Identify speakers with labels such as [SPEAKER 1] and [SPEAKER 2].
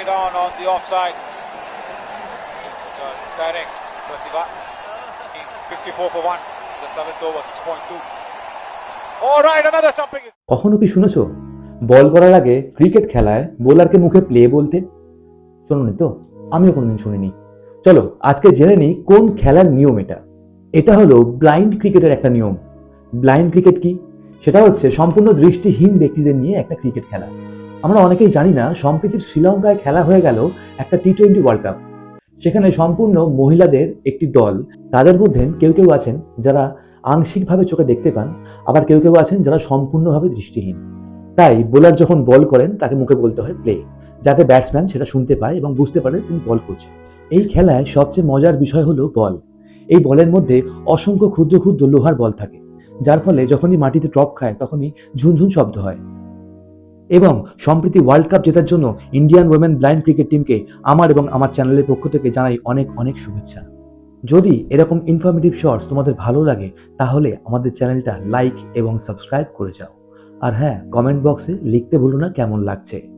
[SPEAKER 1] it on the offside. Just direct. Pratibha. 54 for 1. The 7th over, 6.2. All right, another stopping.
[SPEAKER 2] কখনো কি শুনেছো বল করার আগে ক্রিকেট খেলায় বোলারকে মুখে প্লে বলতে? শোনোনি তো? আমিও কোনোদিন শুনিনি। চলো আজকে জেনে নিই কোন খেলার নিয়ম এটা। এটা হলো ব্লাইন্ড ক্রিকেটের একটা নিয়ম। ব্লাইন্ড ক্রিকেট কি? সেটা হচ্ছে সম্পূর্ণ দৃষ্টিহীন ব্যক্তিদের নিয়ে একটা ক্রিকেট খেলা। আমরা অনেকেই জানি না, সম্প্রতি শ্রীলঙ্কায় খেলা হয়ে গেল একটা টি-20 ওয়ার্ল্ড কাপ। সেখানে সম্পূর্ণ মহিলাদের একটি দল, তাদের মধ্যে কেউ কেউ আছেন যারা আংশিকভাবে চোখে দেখতে পান, আবার কেউ কেউ আছেন যারা সম্পূর্ণভাবে দৃষ্টিহীন। তাই বোলার যখন বল করেন তাকে মুখে বলতে হয় প্লে, যাতে ব্যাটসম্যান সেটা শুনতে পায় এবং বুঝতে পারে তিনি বল করছেন। এই খেলায় সবচেয়ে মজার বিষয় হলো বল। এই বলের মধ্যে অসংখ্য ক্ষুদ্র ক্ষুদ্র লোহার বল থাকে, যার ফলে যখনই মাটিতে ড্রপ খায় তখনই ঝুনঝুন শব্দ হয়। এবং সম্প্রতি ওয়ার্ল্ড কাপ জেতার জন্য ইন্ডিয়ান ওয়েমেন ব্লাইন্ড ক্রিকেট টিমকে আমার এবং আমার চ্যানেলের পক্ষ থেকে জানাই অনেক অনেক শুভেচ্ছা। যদি এরকম ইনফরমেটিভ শর্টস তোমাদের ভালো লাগে তাহলে আমাদের চ্যানেলটা লাইক এবং সাবস্ক্রাইব করে যাও। আর হ্যাঁ, কমেন্ট বক্সে লিখতে ভুলো না কেমন লাগছে।